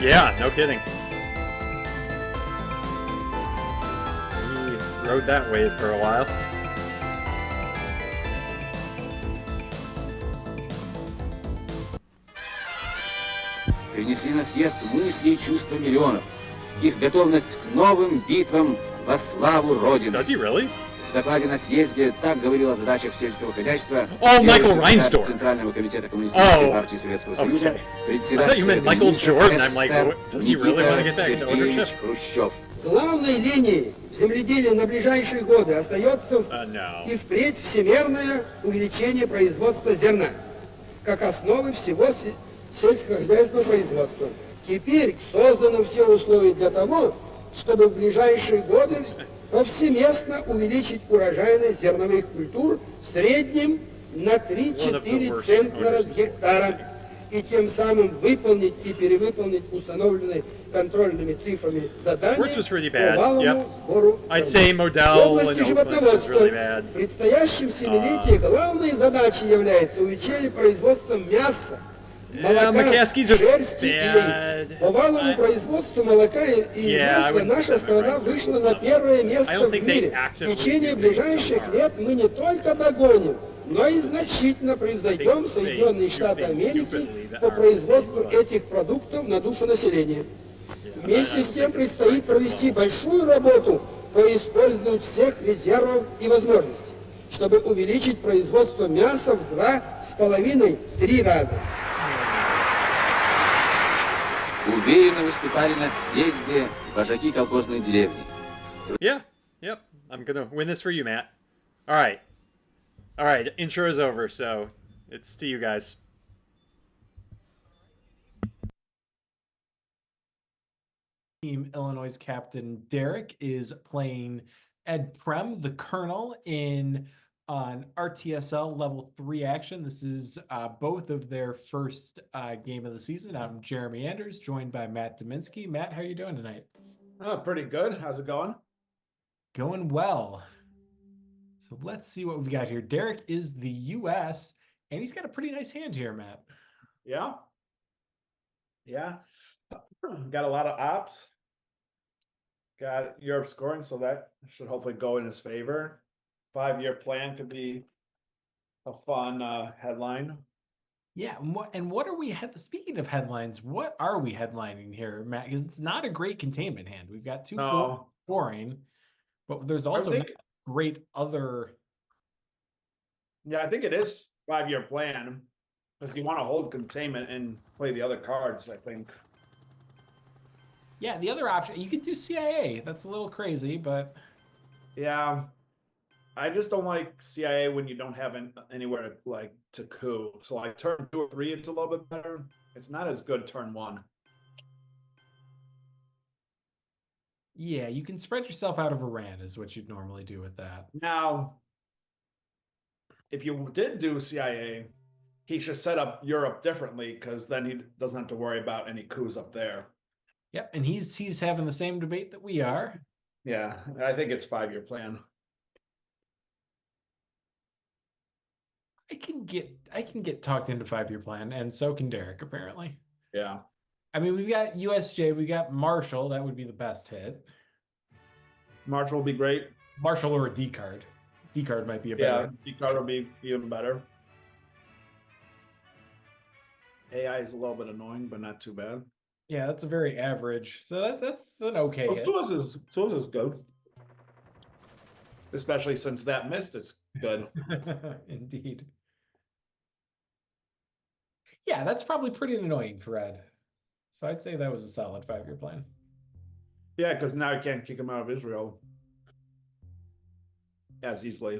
Yeah, no kidding. He rode that wave for a while. Принесли на съезд мысли и чувства миллионов, их готовность к новым битвам во славу Родины. Does he really? В докладе на съезде так говорил о задачах сельского хозяйства Michael Reinsdorf. Центрального комитета Коммунистической партии Советского Союза, председатель Совета Министров СССР Хрущев. Главной линией в земледелии на ближайшие годы остается и впредь всемерное увеличение производства зерна, как основы всего сельскохозяйственного производства. Теперь созданы все условия для того, чтобы в ближайшие годы повсеместно увеличить урожайность зерновых культур в среднем на 3-4 центнера с гектара и тем самым выполнить и перевыполнить установленные контрольными цифрами задания по валовому сбору. В области животноводства в предстоящем семилетии главной задачей является увеличение производства мяса, молока, шерсти и яиц. По валовому производству молока и масла наша страна вышла на первое место в мире. В течение ближайших лет мы не только догоним, но и значительно превзойдем Соединенные Штаты Америки по производству этих продуктов на душу населения. Вместе с тем предстоит провести большую работу по использованию всех резервов и возможностей, чтобы увеличить производство мяса в 2,5-3 раза. Уверенно выступали на съезде вожаки колхозной деревни. Yeah, yep. I'm gonna win this for you, Matt. All right. All right, intro is over, so it's to you guys. Team Illinois captain Derek is playing EdPrem, the Colonel, on RTSL level 3 action. This is both of their first game of the season. I'm Jeremy Anders, joined by Matt Dominski. Matt, how are you doing tonight? Pretty good. How's it going? Going well. So let's see what we've got here. Derek is the US, and he's got a pretty nice hand here, Matt. Yeah. Yeah. Got a lot of ops. Got Europe scoring, so that should hopefully go in his favor. 5-year plan could be a fun headline. Yeah, and what are we speaking of headlines, what are we headlining here, Matt? Because it's not a great containment hand. We've got 2-4 scoring, but there's also great other. Yeah, I think it is 5-year plan because you want to hold containment and play the other cards, I think. Yeah, the other option, you could do CIA. That's a little crazy, but yeah, I just don't like CIA when you don't have anywhere to coup. So like turn 2 or 3, it's a little bit better. It's not as good turn 1. Yeah, you can spread yourself out of Iran is what you'd normally do with that. Now, if you did do CIA, he should set up Europe differently because then he doesn't have to worry about any coups up there. Yep, and he's having the same debate that we are. Yeah, I think it's 5-year plan. I can get talked into 5-year plan, and so can Derek, apparently. Yeah. I mean, we've got USJ, we got Marshall. That would be the best hit. Marshall will be great. Marshall or a D card. D card might be a better. Yeah, D card will be even better. AI is a little bit annoying, but not too bad. Yeah, that's a very average. So that's an okay hit. Suez is good. Especially since that missed, it's good. Indeed. Yeah, that's probably pretty annoying for Ed. So I'd say that was a solid 5-year plan. Yeah, because now you can't kick him out of Israel as easily.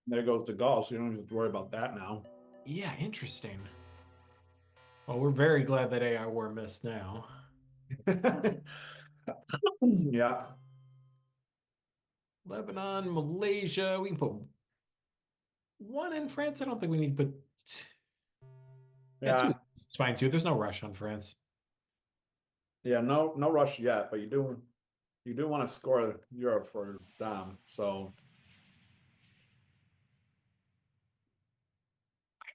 There goes the Gaul, so you don't have to worry about that now. Yeah, interesting. Well, we're very glad that AI war missed now. Yeah. Lebanon, Malaysia. We can put 1 in France. I don't think we need to put. Yeah, 2. It's fine too. There's no rush on France. Yeah, no rush yet, but you do You do want to score Europe for Dom, so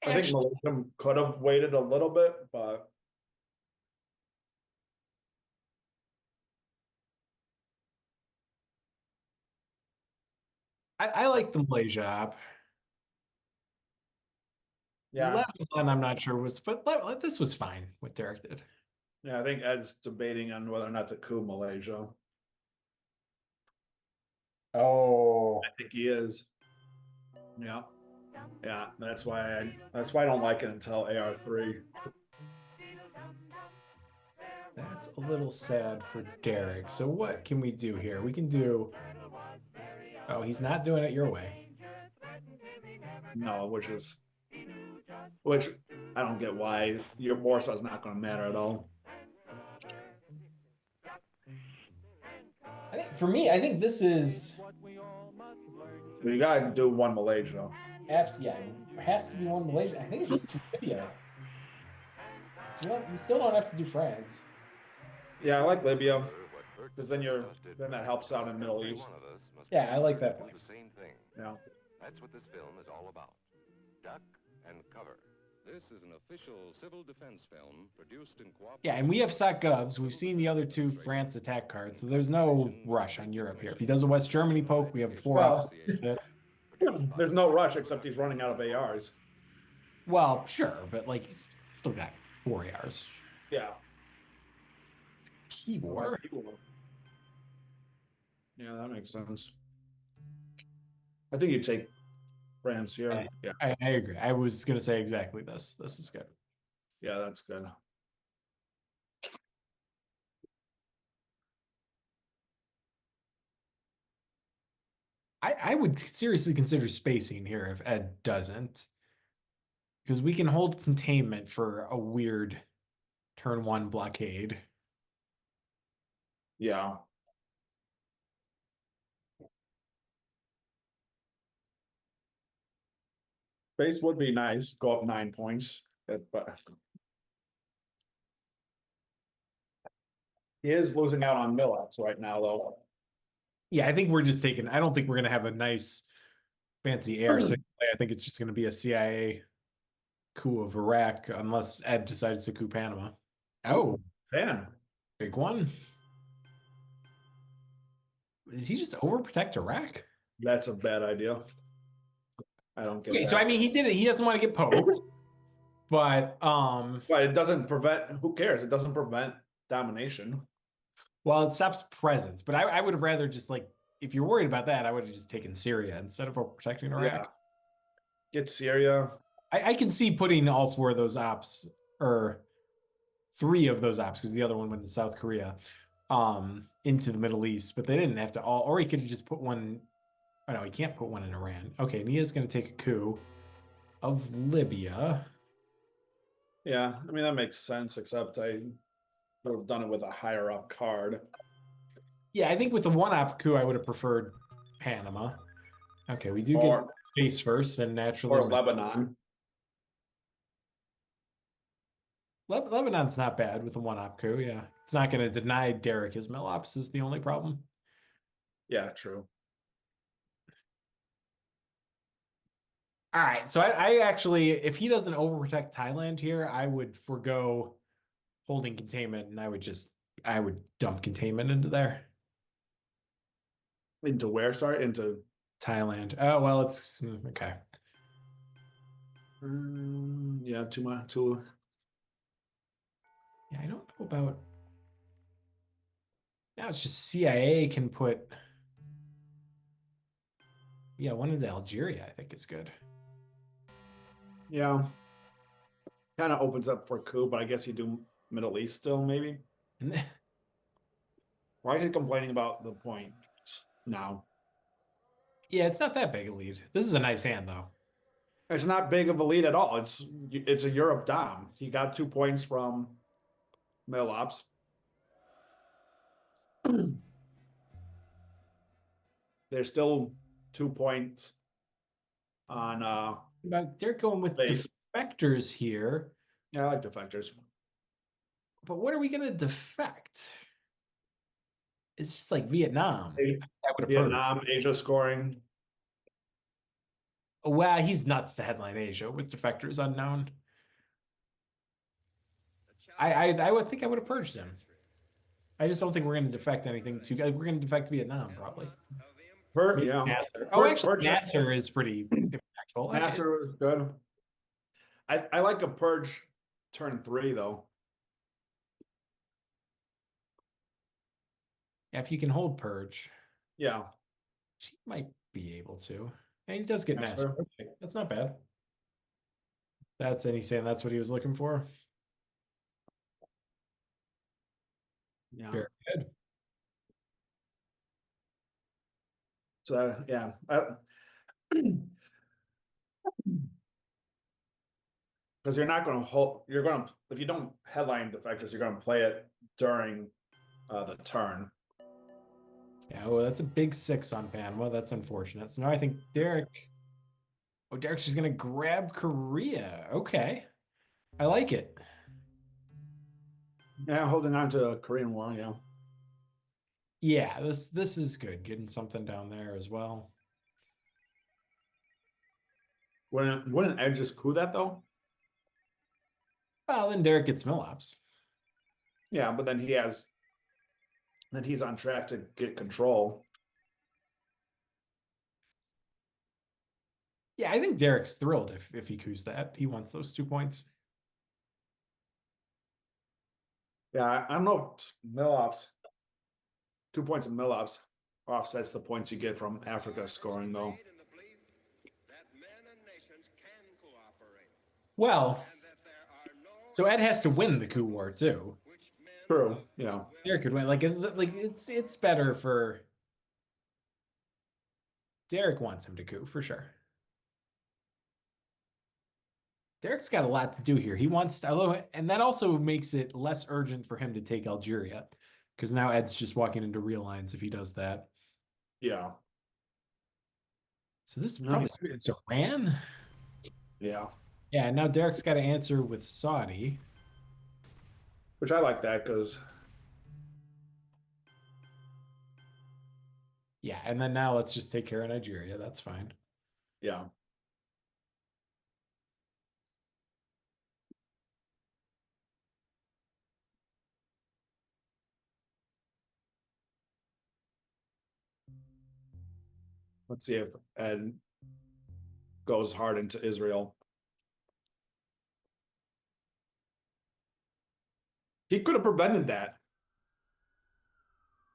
I think Actually, Malaysia could have waited a little bit, but I like the Malaysia op. yeah, Lebanon, I'm not sure was, but this was fine what Derek did. yeah, I think Ed's debating on whether or not to coup Malaysia. Oh, I think he is. Yeah, yeah, that's why I don't like it until AR3. that's a little sad for Derek. So what can we do here? We can do. Oh, he's not doing it your way. No, which I don't get why your Warsaw is not going to matter at all. I think for me, I think this is But you got to do one Malaysia. apps. Yeah, it has to be one Malaysia. I think it's just Libya. You still don't have to do France. Yeah, I like Libya because then that helps out in the Middle East. Yeah, I like that play. Yeah. That's what this film is all about. Duck and cover. This is an official civil defense film produced in cooperation. Yeah, and we have SOC Govs. We've seen the other two France attack cards, so there's no rush on Europe here. If he does a West Germany poke, we have 4 Well, out. there's no rush except he's running out of ARs. Well, sure, but like he's still got 4 ARs. Yeah. P-War. Yeah, that makes sense. I think you take France here. Yeah. I agree. I was gonna say exactly this. This is good. Yeah, that's good. I would seriously consider spacing here if Ed doesn't. Because we can hold containment for a weird turn 1 blockade. Yeah. Base would be nice. Go up 9 points. But he is losing out on Millets right now, though. Yeah, I think we're just taking. I don't think we're gonna have a nice fancy AR6 play. I think it's just gonna be a CIA coup of Iraq unless Ed decides to coup Panama. Oh, Man, big one. Did he just overprotect Iraq? that's a bad idea. I don't get Okay, that. so I mean he did it. He doesn't want to get poked. But it doesn't prevent, who cares? It doesn't prevent domination. Well, it stops presence. But I would have rather just like if you're worried about that, I would have just taken Syria instead of overprotecting Iraq. Yeah. Get Syria. I can see putting all 4 of those ops or 3 of those ops because the other one went to South Korea into the Middle East, but they didn't have to all, or he could have just put one. Oh no, he can't put one in Iran. Okay, Nia's going to take a coup of Libya. Yeah, I mean that makes sense, except I would have done it with a higher up card. Yeah, I think with the 1-op coup, I would have preferred Panama. Okay, we do get space first, and naturally, or Lebanon. Lebanon's not bad with the 1-op coup. Yeah, it's not going to deny Derek his mill ops is the only problem. Yeah, true. All right, so I actually, if he doesn't overprotect Thailand here, I would forego holding containment, and I would dump containment into there. Into where? Sorry, into Thailand. Oh well, it's okay. Yeah, too much. Too. Yeah, I don't know about. Now it's just CIA can put. Yeah, one into Algeria, I think is good. Yeah. Kind of opens up for a coup, but I guess you do Middle East still, maybe. Why is he complaining about the points now? Yeah, it's not that big a lead. This is a nice hand, though. It's not big of a lead at all. It's a Europe dom. He got 2 points from Middle Ops. There's still 2 points on But they're going with base. defectors here. Yeah, I like defectors. But what are we gonna defect? It's just like Vietnam. I would have purged. Vietnam, Asia scoring. Well, he's nuts to headline Asia with defectors unknown. I would think I would have purged him. I just don't think we're going to defect anything too. We're going to defect Vietnam probably. Yeah. Nasser. Oh, actually, Nasser is pretty impactful. Nasser was good. I like a purge turn 3 though. Yeah, if you can hold purge. Yeah. She might be able to. And he does get Nasser. Okay, that's not bad. And he's saying that's what he was looking for. Yeah. Very good. So yeah. Because you're not going to hold. You're going to, if you don't headline defectors, you're going to play it during the turn. Yeah, well, that's a big 6 on Panama. That's unfortunate. So now I think Derek. Oh, Derek's just gonna grab Korea. Okay, I like it. Yeah, holding on to Korean War. Yeah. Yeah, this is good. Getting something down there as well. Wouldn't Ed just coup that though? Well, then Derek gets Millops. Yeah, but then he's on track to get control. Yeah, I think Derek's thrilled if he coups that. He wants those 2 points. Yeah, I don't know. Millops. 2 points of Millops offsets the points you get from Africa scoring though. Well, so Ed has to win the coup war too. True. Yeah. Derek could win. Like it's better for Derek wants him to coup for sure. Derek's got a lot to do here. He wants to, and that also makes it less urgent for him to take Algeria, because now Ed's just walking into real lines if he does that. Yeah. So this is probably it's Iran. Yeah. Yeah, now Derek's got to answer with Saudi. Which I like that because. Yeah, and then now let's just take care of Nigeria. That's fine. Yeah. Let's see if Ed goes hard into Israel. He could have prevented that.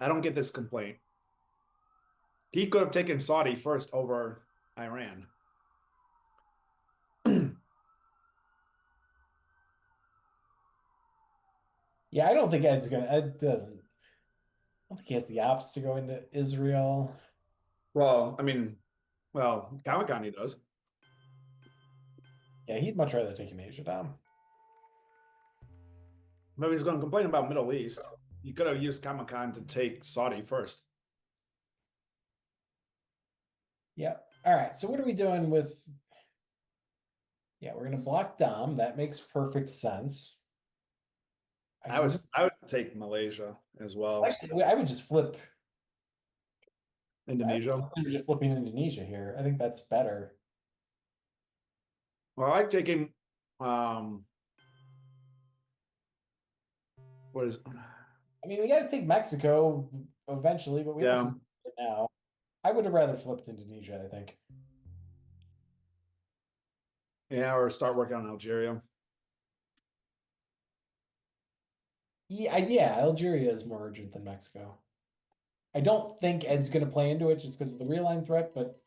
I don't get this complaint. He could have taken Saudi first over Iran. Yeah, I don't think Ed doesn't. I don't think he has the ops to go into Israel. Well, I mean, Kamikani does. Yeah, he'd much rather take an Asia Dom. Maybe he's going to complain about Middle East. He could have used Kamakan to take Saudi first. Yep. All right. So what are we doing with? Yeah, we're going to block Dom. That makes perfect sense. I would take Malaysia as well. Actually, I would just flip Indonesia. I'm just flipping Indonesia here. I think that's better. Well, I like taking what is? I mean, we got to take Mexico eventually, but we don't have to do it now. I would have rather flipped Indonesia, I think. Yeah, or start working on Algeria. Yeah, Algeria is more urgent than Mexico. I don't think Ed's going to play into it just because of the real-line threat, but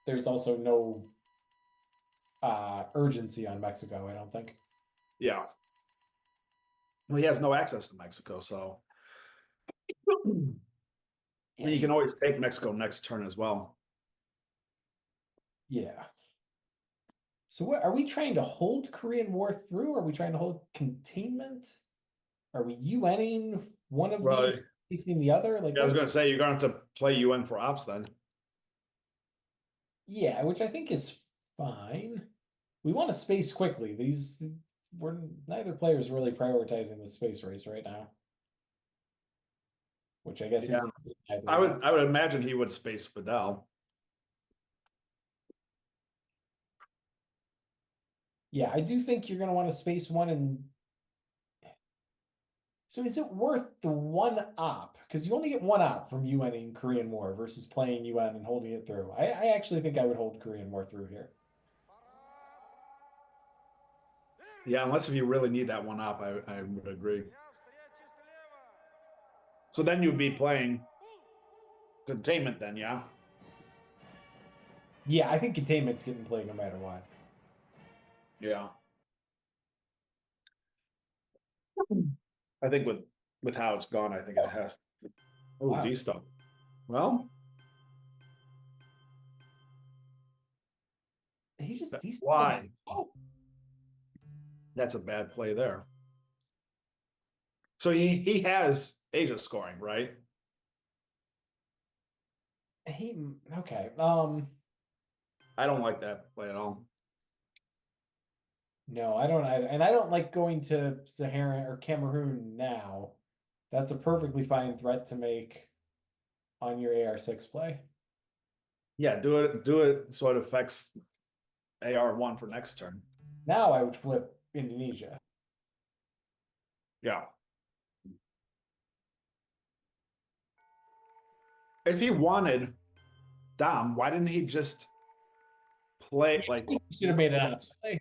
there's also no urgency on Mexico, I don't think. Yeah. Well, he has no access to Mexico, so and you can always take Mexico next turn as well. Yeah. So what are we trying to hold Korean War through? Or are we trying to hold containment? Are we UNing one of these facing the other? Like, yeah, I was going to say you're going to have to play UN for ops then. Yeah, which I think is fine. We want to space quickly. Neither player is really prioritizing the space race right now. which I guess Yeah. isn't either I way. would imagine he would space Fidel. Yeah, I do think you're going to want to space one. And so is it worth the one op? Because you only get one op from UN-ing Korean War versus playing UN and holding it through. I actually think I would hold Korean War through here. Yeah, unless if you really need that one op, I would agree. So then you'd be playing containment then, yeah? Yeah, I think containment's getting played no matter what. Yeah. I think with how it's gone, I think it has. Oh, Wow. D-stop. Well, He just decent. why? Oh, That's a bad play there. So he has Asia scoring, right? he okay. I don't like that play at all. No, I don't either. And I don't like going to Sahara or Cameroon now. That's a perfectly fine threat to make on your AR6 play. Yeah, do it so it affects AR1 for next turn. Now I would flip Indonesia. Yeah. If he wanted Dom, why didn't he just play like You should have made an ops play.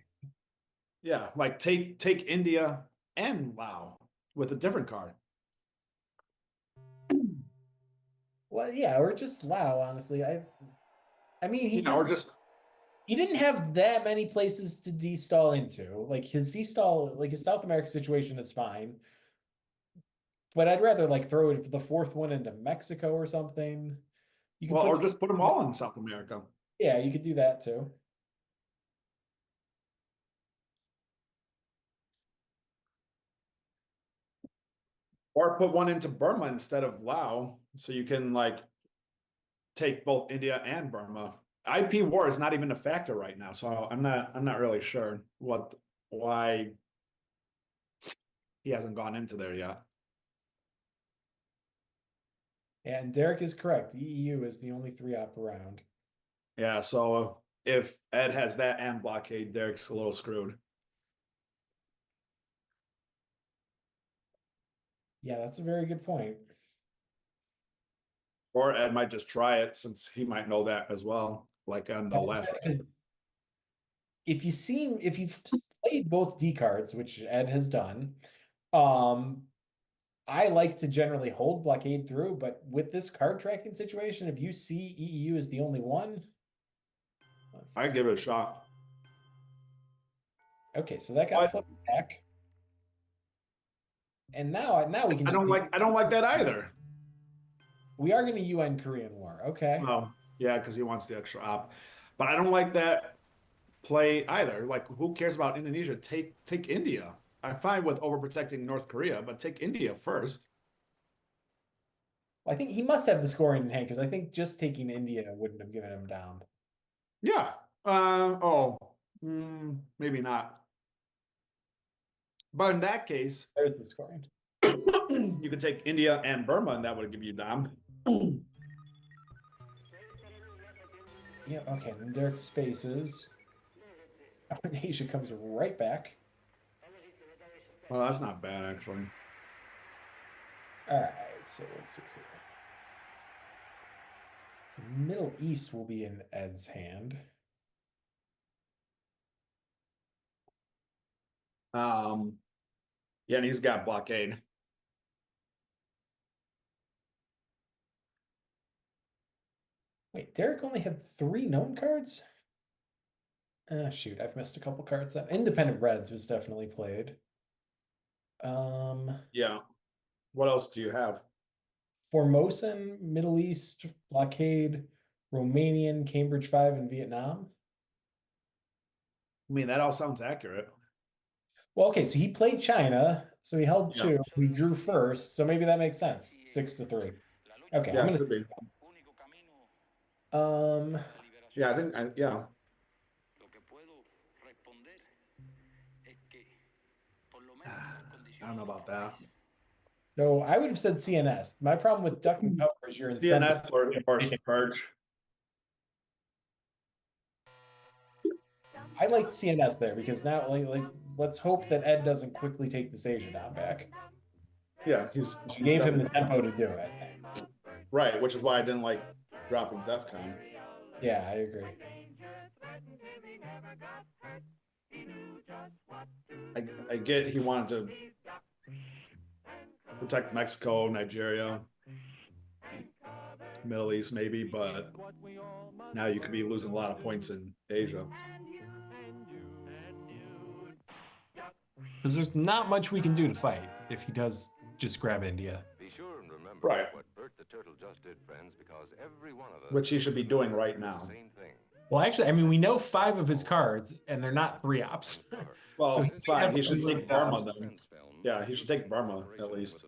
yeah, like take India and Lao with a different card? Well, yeah, or just Lao, honestly. I mean he Or doesn't just he didn't have that many places to destall into. Like his destall, like his South America situation is fine. But I'd rather like throw the fourth one into Mexico or something. You can well, put or just put them all in South America. yeah, you could do that too. Or put one into Burma instead of Lao, so you can like take both India and Burma. IP war is not even a factor right now, so I'm not really sure why he hasn't gone into there yet. And Derek is correct. The EU is the only 3-op around. Yeah, so if Ed has that and blockade, Derek's a little screwed. Yeah, that's a very good point. Or Ed might just try it since he might know that as well, like on the last. If you've played both D cards, which Ed has done, um, I like to generally hold blockade through, but with this card tracking situation, if you see EU is the only one, I give it a shot. okay, so that got What? flipped back. And now we can I don't like that either. We are going to UN Korean War. Okay. Well, yeah, because he wants the extra op. But I don't like that play either. Like, who cares about Indonesia? Take India. I'm fine with overprotecting North Korea, but take India first. Well, I think he must have the scoring in hand because I think just taking India wouldn't have given him down. Yeah. Maybe not. But in that case, There's the scoring. you could take India and Burma, and that would give you Dom. Yeah, okay. Then Derek spaces. Asia comes right back. Well, that's not bad, actually. All right, so let's see here. So Middle East will be in Ed's hand. Yeah, and he's got blockade. Wait, Derek only had 3 known cards? Shoot, I've missed a couple cards. That Independent Reds was definitely played. Yeah. What else do you have? Formosan, Middle East, Blockade, Romanian, Cambridge 5, and Vietnam. I mean, that all sounds accurate. Well, okay, so he played China, so he held Yeah. 2. We drew first, so maybe that makes sense. 6-3. Okay, Yeah, I'm it gonna. could be. Yeah, I think. Yeah. I don't know about that. So I would have said CNS. My problem with duck and cover is your incentive. CNF or Purge. I like CNS there because now, like, let's hope that Ed doesn't quickly take this Asia down back. Yeah, he's You gave him the definitely tempo to do it. right, which is why I didn't like dropping DEFCON. Yeah, I agree. I get he wanted to protect Mexico, Nigeria, Middle East, maybe, but now you could be losing a lot of points in Asia. Because there's not much we can do to fight if he does just grab India. Be sure and remember Right. what Bert the Turtle just did, friends, because every one of us, Which he should be doing right now. same thing. Well, actually, I mean, we know 5 of his cards, and they're not 3 ops. Well, So fine. He should unlimited take Burma ops. then. Yeah, he should take Burma at least.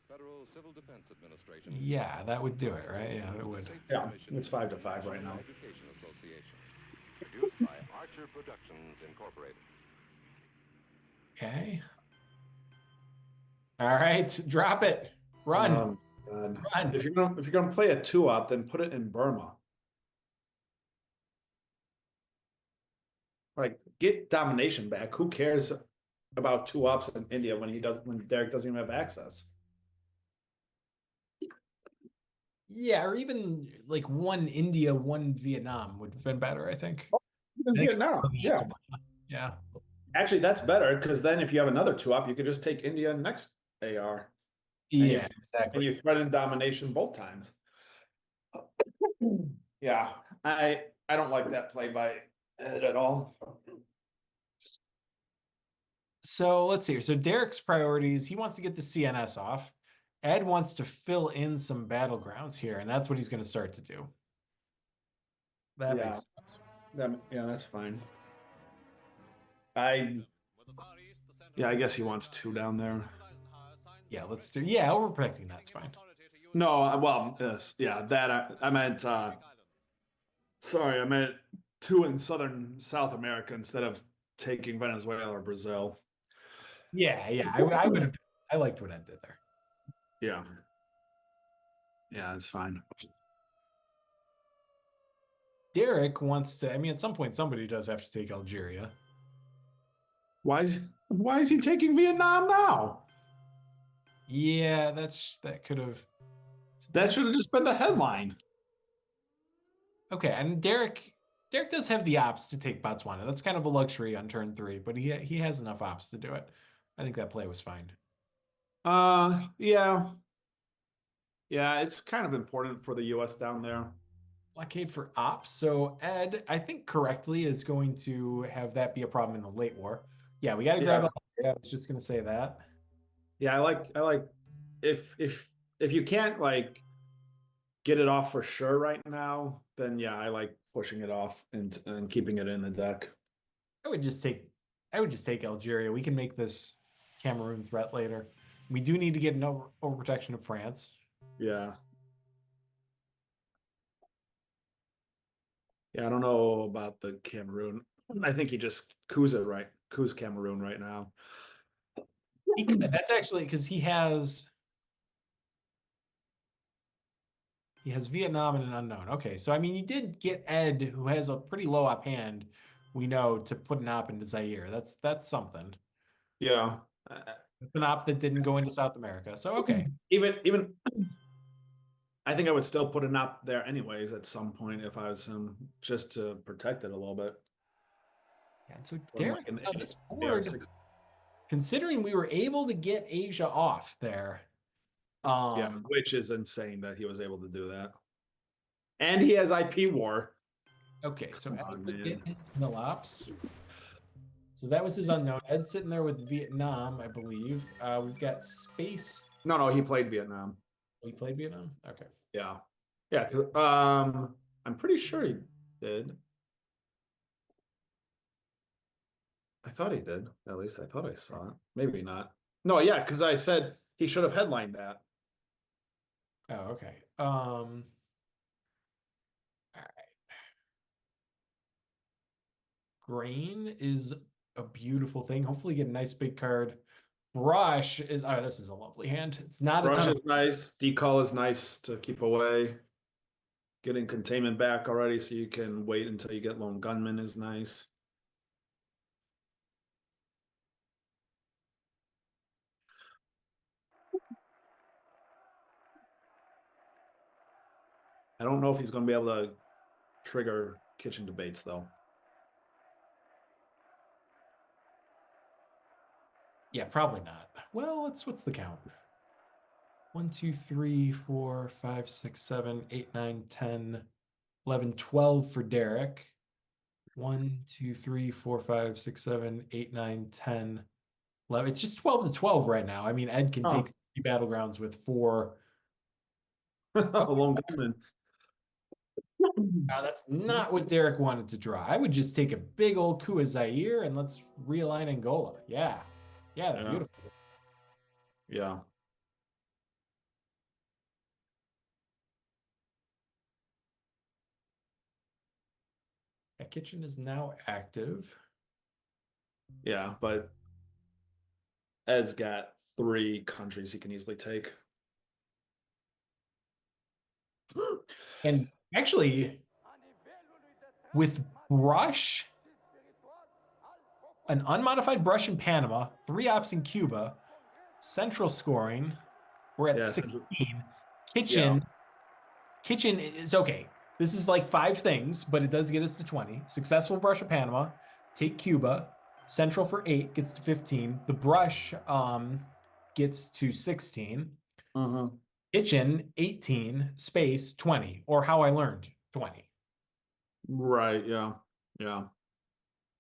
Yeah, that would do it, right? Yeah, it would. Yeah, it's 5-5 right now. Produced by Archer Productions Incorporated. Okay. All right, drop it. Run. God. Run. If you're gonna play a 2-up, then put it in Burma. Like, get domination back. Who cares about 2-ups in India when Derek doesn't even have access? Yeah, or even like 1 India, 1 Vietnam would have been better, I think. Vietnam, yeah. Yeah. Actually, that's better because then if you have another 2-up, you could just take India next AR. Yeah, And exactly. you spread in domination both times. Yeah, I don't like that play by Ed at all. So let's see here. So Derek's priorities, he wants to get the CNS off. Ed wants to fill in some battlegrounds here, and that's what he's going to start to do. That Yeah. makes sense. That's fine. I guess he wants 2 down there. Yeah, let's do. Yeah, overprotecting, that's fine. No, well, yes, yeah, that I meant. Sorry, I meant 2 in South America instead of taking Venezuela or Brazil. Yeah, I would have. I liked what Ed did there. Yeah. Yeah, it's fine. Derek wants to. I mean, at some point, somebody does have to take Algeria. Why is he taking Vietnam now? Yeah, that could have. That should have just been the headline. Okay, and Derek does have the ops to take Botswana. That's kind of a luxury on turn 3, but he has enough ops to do it. I think that play was fine. Yeah. Yeah, it's kind of important for the US down there. Blockade for ops. So Ed, I think correctly, is going to have that be a problem in the late war. Yeah, we got to grab. I was just going to say that. Yeah, I like if you can't like get it off for sure right now, then yeah, I like pushing it off and keeping it in the deck. I would just take Algeria. We can make this Cameroon threat later. We do need to get an overprotection of France. Yeah. Yeah, I don't know about the Cameroon. I think he just coups Cameroon right now. That's actually because he has Vietnam and an unknown. Okay, so I mean, you did get Ed, who has a pretty low op hand. We know to put an op into Zaire. That's something. Yeah, it's an op that didn't go into South America. So okay, even I think I would still put an op there anyways at some point if I was him, just to protect it a little bit. Yeah, so Derek, this board, considering we were able to get Asia off there. Yeah, which is insane that he was able to do that. And he has IP war. Okay, so get his Milops. So that was his unknown. Ed's sitting there with Vietnam, I believe. We've got space. No, he played Vietnam. He played Vietnam? Okay. Yeah. Yeah, I'm pretty sure he did. I thought he did. At least I thought I saw it. Maybe not. No, yeah, because I said he should have headlined that. Oh, okay. All right. Grain is a beautiful thing. Hopefully get a nice big card Brush is, oh, this is a lovely hand. It's not a Brush ton is of, nice. Decall is nice to keep away. Getting containment back already so you can wait until you get lone gunman is nice. I don't know if he's going to be able to trigger kitchen debates though. yeah, probably not. Well, what's the count? 1, 2, 3, 4, 5, 6, 7, 8, 9, 10, 11, 12 for Derek. 1, 2, 3, 4, 5, 6, 7, 8, 9, 10, 11. It's just 12 to 12 right now. I mean, Ed can take 3 battlegrounds with 4. Lone gunman. That's not what Derek wanted to draw. I would just take a big old coup of Zaire and let's realign Angola. Yeah. Yeah, they're beautiful. Yeah. That kitchen is now active. Yeah, but Ed's got 3 countries he can easily take. And actually, with Brush, an unmodified Brush in Panama, 3 ops in Cuba, central scoring, we're at 16. Kitchen is okay. This is like 5 things, but it does get us to 20. Successful Brush of Panama, take Cuba, central for 8 gets to 15. The Brush gets to 16. Kitchen 18, space 20, or how I learned 20. Right, yeah. Yeah.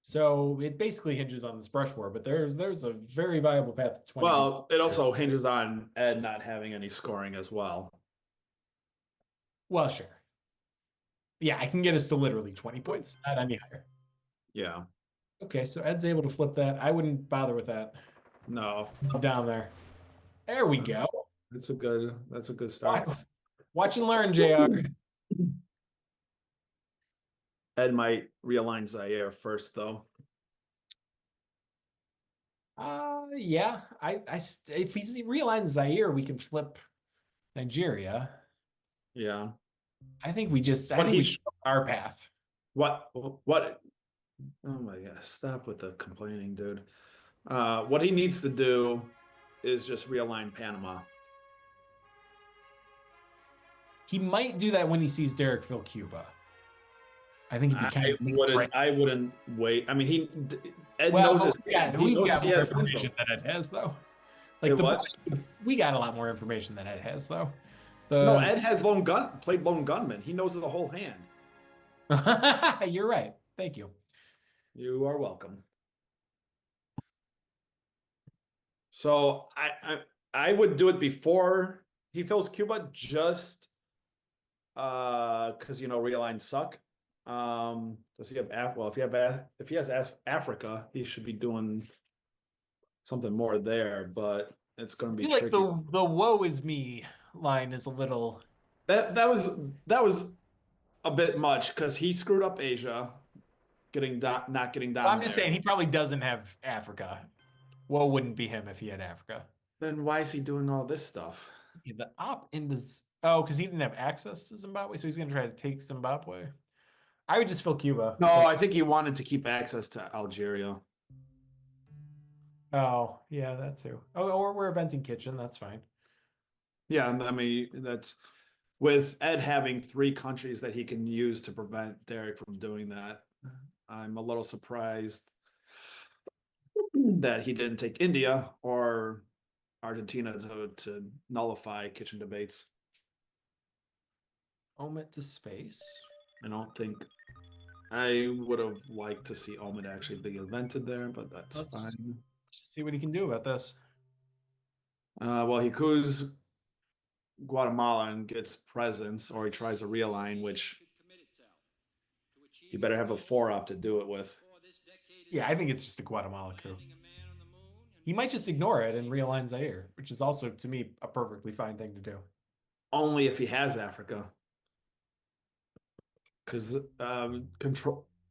So it basically hinges on this brush war, but there's a very viable path to 20. Well, it also hinges on Ed not having any scoring as well. Well, sure. Yeah, I can get us to literally 20 points, not any higher. Yeah. Okay, so Ed's able to flip that. I wouldn't bother with that. No. Down there. There we go. That's a good start. Watch and learn, JR. Ed might realign Zaire first, though. Yeah. If he's realigns Zaire, we can flip Nigeria. Yeah. I think we show our path. What? Oh my God! Stop with the complaining, dude. What he needs to do is just realign Panama. He might do that when he sees Derek fill Cuba. I think if he kind I wouldn't wait. I mean, Ed well, knows we've got more information than Ed has, though. Like we got a lot more information than Ed has, though. No, Ed has played lone gunman. He knows the whole hand. You're right. Thank you. You are welcome. So I would do it before he fills Cuba, just because realigns suck. Does he have if he has Africa, he should be doing something more there, but it's going to be tricky. Like the woe is me line is a little that was a bit much because he screwed up Asia, not getting down. I'm just saying he probably doesn't have Africa. Woe wouldn't be him if he had Africa. Then why is he doing all this stuff? The op in this because he didn't have access to Zimbabwe, so he's going to try to take Zimbabwe. I would just fill Cuba. No, I think he wanted to keep access to Algeria. Oh, yeah, that too. Oh, or we're eventing kitchen. That's fine. Yeah, I mean, that's with Ed having 3 countries that he can use to prevent Derek from doing that. I'm a little surprised that he didn't take India or Argentina to nullify kitchen debates. Omit to space. I don't think I would have liked to see Omid actually be invented there, but that's fine. Just see what he can do about this. Well, he coups Guatemala and gets presence, or he tries to realign, which he better have a 4-op to do it with. Yeah, I think it's just a Guatemala coup. He might just ignore it and realign Zaire, which is also, to me, a perfectly fine thing to do. Only if he has Africa. Because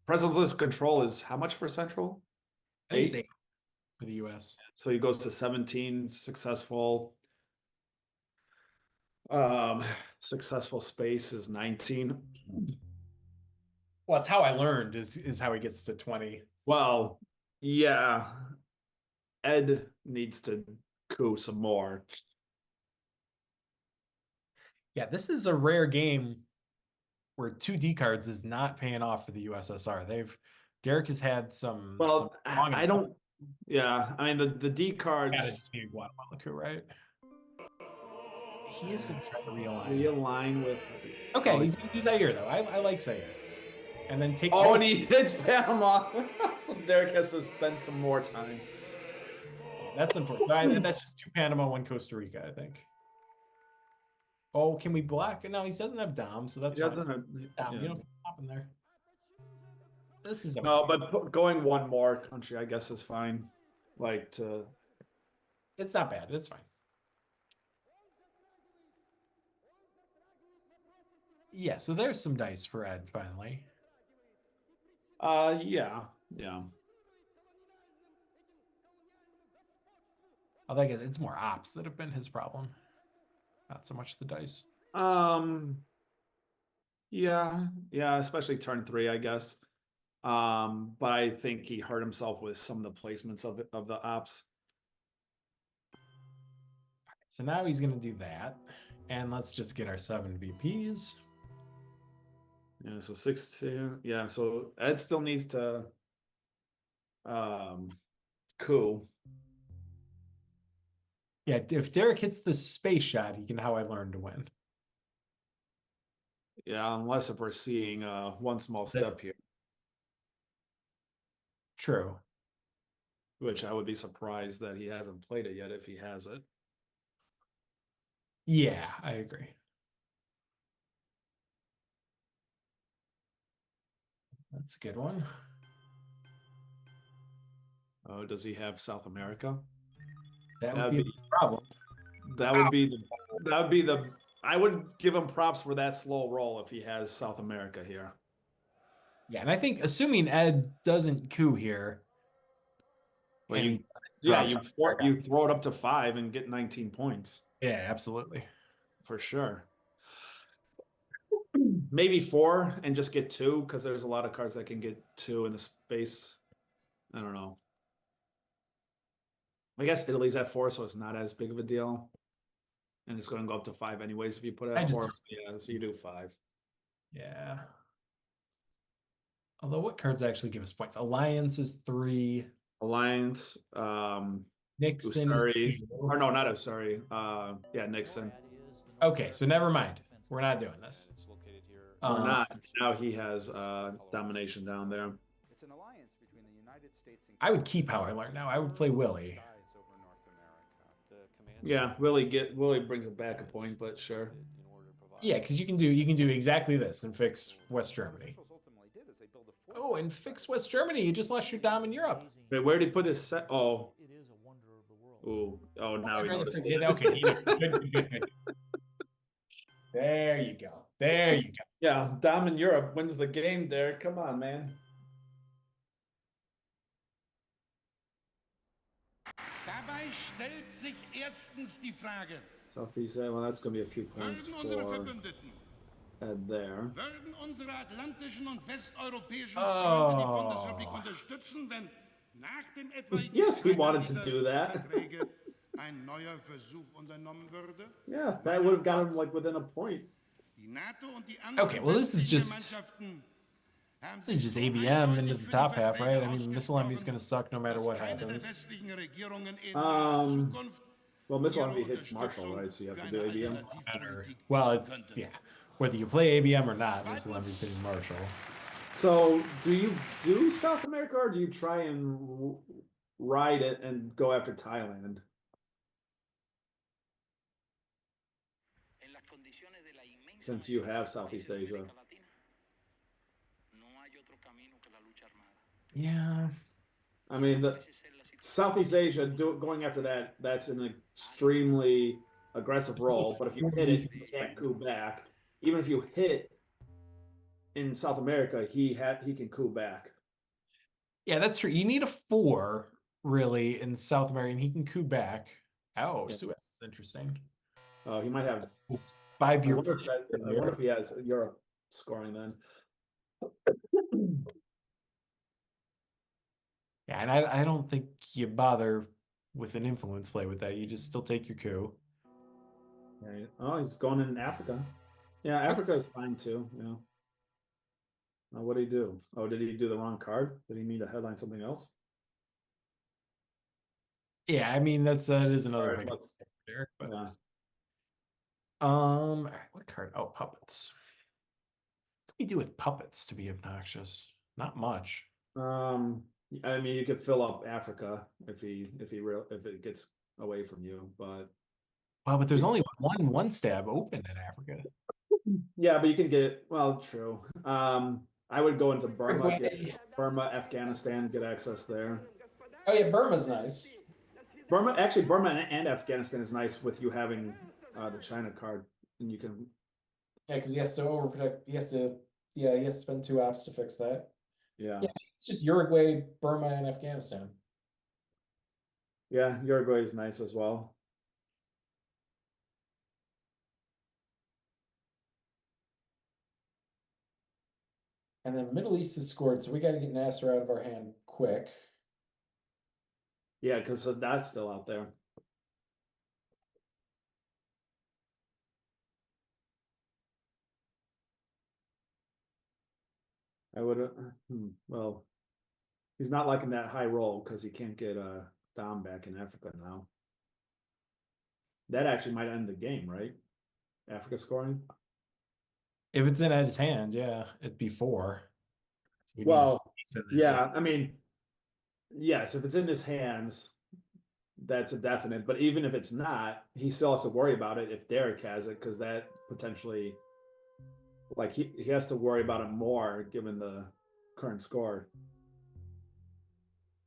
presenceless control is how much for central? 8. for the US. So he goes to 17, successful. Successful space is 19. Well, it's how I learned is how he gets to 20. Well, yeah. Ed needs to coup some more. Yeah, this is a rare game where 2D cards is not paying off for the USSR. Derek has had some. Well, some I don't. Yeah, I mean the D cards. Gotta just be Guatemala coup, right? He is going to try to realign. Realign with. Okay, he's going to do Zaire though. I like Zaire. And then take. Oh, and he hits Panama. So Derek has to spend some more time. That's unfortunate. That's just 2 Panama, 1 Costa Rica, I think. Oh, can we block? No, he doesn't have Dom, so that's fine. Dom, yeah. You don't pop in there. This is no, but going one more country, I guess, is fine. Like to. It's not bad. It's fine. Yeah, so there's some dice for Ed finally. Yeah. I think it's more ops that have been his problem, not so much the dice. Yeah, especially turn 3, I guess. But I think he hurt himself with some of the placements of the ops. So now he's gonna do that, and let's just get our 7 VPs. Yeah, so 6-2. Yeah, so Ed still needs to coup. Yeah, if Derek hits the space shot, he can How I Learned to win. Yeah, unless if we're seeing one small step here. True. Which I would be surprised that he hasn't played it yet if he has it. Yeah, I agree. That's a good one. Oh, does he have South America? That would be a problem. That would be the I would give him props for that slow roll if he has South America here. Yeah, and I think assuming Ed doesn't coup here. Well, you throw it up to 5 and get 19 points. Yeah, absolutely. For sure. Maybe 4 and just get 2 because there's a lot of cards that can get 2 in the space. I don't know. I guess Italy's at 4, so it's not as big of a deal. And it's going to go up to 5 anyways if you put it at 4. Yeah, so you do 5. Yeah. Although what cards actually give us points? Alliance is 3. Alliance, Nixon. Usuri. Or no, not Usuri. Yeah, Nixon. Okay, so never mind. We're not doing this. We're not. Now he has domination down there. It's an alliance between the United States and I would keep How I Learned now. I would play Willie. Yeah, Willie brings it back a point, but sure. Yeah, because you can do exactly this and fix West Germany. Oh, and fix West Germany. You just lost your Dom in Europe. Wait, where did he put his set? Oh. Ooh. Oh, now he noticed it. Okay. Good. There you go. Yeah, Dom in Europe wins the game there. Come on, man. Dabei stellt sich erstens die Frage, Southeast, well, that's going to be a few points for Ed there. Würden unsere atlantischen und westeuropäischen Freunde die Bundesrepublik unterstützen, wenn nach dem etwaigen Yes, he wanted to do that. ein neuer Versuch unternommen würde? Yeah, that would have got him like within a point. Die NATO und die anderen okay, well, this is just ABM into the top half, right? I mean, Missile Envy is going to suck no matter what happens. Well, Missile Envy hits Marshall, right? So you have to do ABM. Well, it's, yeah. Whether you play ABM or not, Missile Envy is hitting Marshall. So do you do South America or do you try and ride it and go after Thailand? Since you have Southeast Asia. Yeah. I mean, the Southeast Asia going after that's an extremely aggressive roll, but if you hit it, you can't coup back. Even if you hit in South America, he can coup back. Yeah, that's true. You need a 4 really in South America, and he can coup back. Oh, Yeah. Suez is interesting. Oh, he might have. 5-year. I wonder if he has Europe scoring then. Yeah, and I don't think you bother with an influence play with that. You just still take your coup. Right. Oh, he's going in Africa. Yeah, Africa is fine too. Yeah. What did he do? Oh, did he do the wrong card? Did he mean to headline something else? Yeah, I mean that is another Alright, big let's- Derek, but Yeah. all right, what card? Oh, puppets. What can we do with puppets to be obnoxious? Not much. I mean, you could fill up Africa if it gets away from you, but Well, but there's only one stab open in Africa. yeah, but you can get well, true. I would go into Burma, Uruguay. Burma, Afghanistan, get access there. Oh yeah, Burma's nice. Burma and Afghanistan is nice with you having the China card, and you can. Yeah, because he has to overprotect. He has to spend 2 ops to fix that. Yeah. It's just Uruguay, Burma, and Afghanistan. Yeah, Uruguay is nice as well. And then Middle East is scored, so we got to get Nasser out of our hand quick. Yeah, because that's still out there. I would. Well, he's not liking that high roll because he can't get Dom back in Africa now. That actually might end the game, right? Africa scoring. If it's in Ed's hand, yeah, it'd be 4. So we need Well, to yeah, I mean, yes, if it's in his hands, that's a definite. But even if it's not, he still has to worry about it if Derek has it, because that potentially, like, he has to worry about it more given the current score.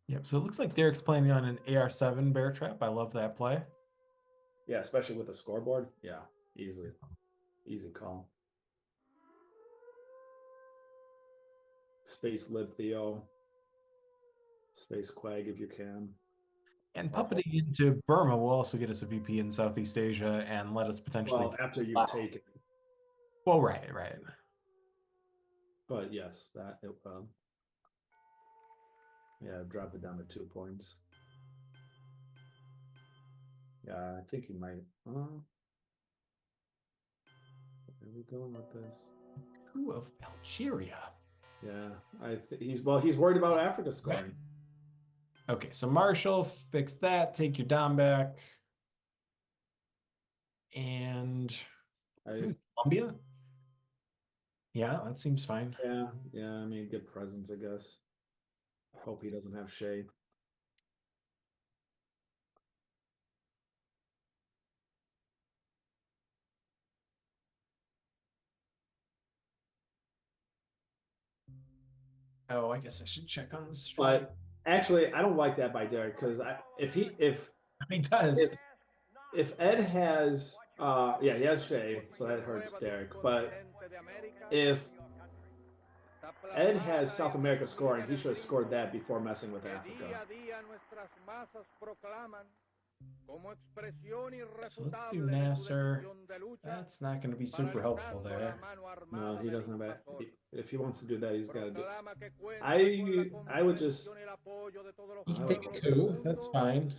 Yep. So it looks like Derek's playing on an AR7 bear trap. I love that play. Yeah, especially with the scoreboard. Yeah, easy call. Space live Theo. Space Quag if you can. And puppeting into Burma will also get us a VP in Southeast Asia and let us potentially. Well, after you take it. Well, right. But yes, that it yeah, drop it down to 2 points. Yeah, I think he might. Where are we going with this? Who of Algeria? Yeah, he's worried about Africa scoring. Right. Okay, so Marshall, fix that. Take your Dom back. And Colombia? Yeah, that seems fine. Yeah. I mean, good presence, I guess. Hope he doesn't have Shea. Oh, I guess I should check on this. But actually, I don't like that by Derek because if he does. If Ed has yeah, he has Shea, so that hurts Derek. But if Ed has South America scoring, he should have scored that before messing with Africa. So let's do Nasser. That's not going to be super helpful there. No, he doesn't have that. If he wants to do that, he's got to do it. I would just. You can take a coup. That's fine.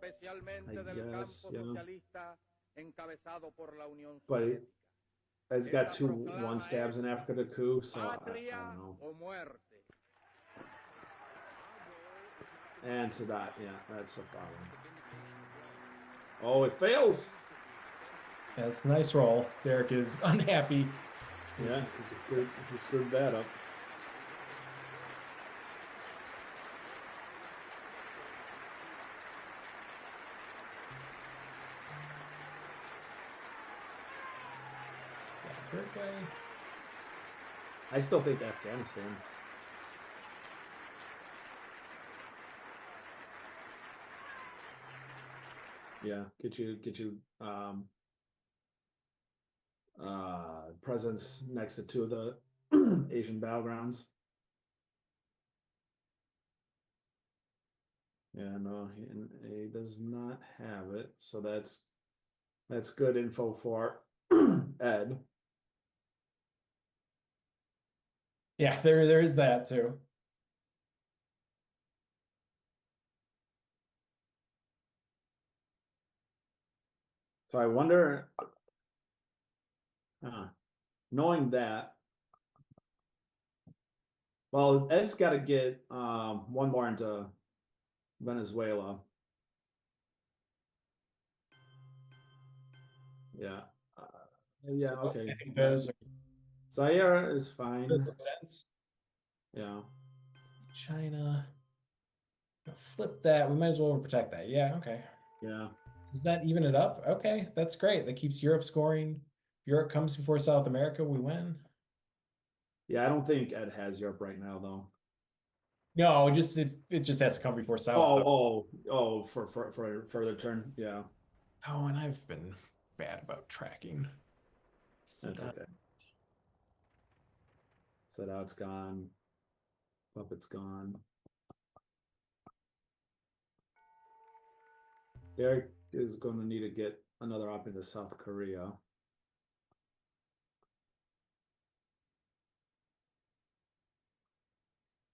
I guess, yeah. But it's got 2 1 stabs in Africa to coup, so I don't know. And Sadat, yeah, that's a problem. Oh, it fails. That's a nice roll. Derek is unhappy. Yeah, he screwed that up. I still think Afghanistan. Yeah, get you presence next to 2 of the Asian battlegrounds. Yeah, no, he does not have it, so that's good info for Ed. Yeah, there is that too. So I wonder, knowing that, well, Ed's got to get one more into Venezuela. Yeah. Yeah, So okay. I think those Zaire is fine. make sense. Yeah. China. Flip that. We might as well protect that. Yeah, okay. Yeah. Does that even it up? Okay, that's great. That keeps Europe scoring. Europe comes before South America, we win. Yeah, I don't think Ed has Europe right now, though. No, just it just has to come before South. For further turn. Yeah. Oh, and I've been bad about tracking. That's okay. So now it's gone. Puppet's gone. Derek is going to need to get another op into South Korea.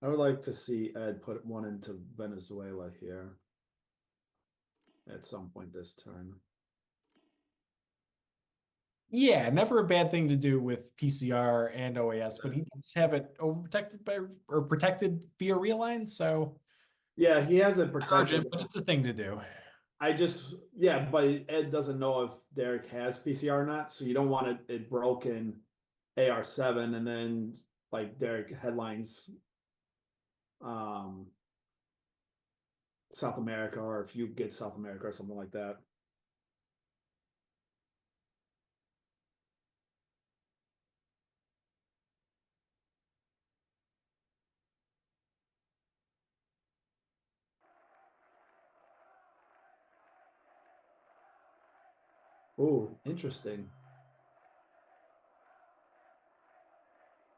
I would like to see Ed put one into Venezuela here at some point this turn. Yeah, never a bad thing to do with PCR and OAS, but he does have it overprotected by or protected via realigned, so Yeah, he hasn't protected. urgent, but it's a thing to do. But Ed doesn't know if Derek has PCR or not, so you don't want it broken AR7 and then like Derek headlines South America, or if you get South America or something like that. Oh, interesting.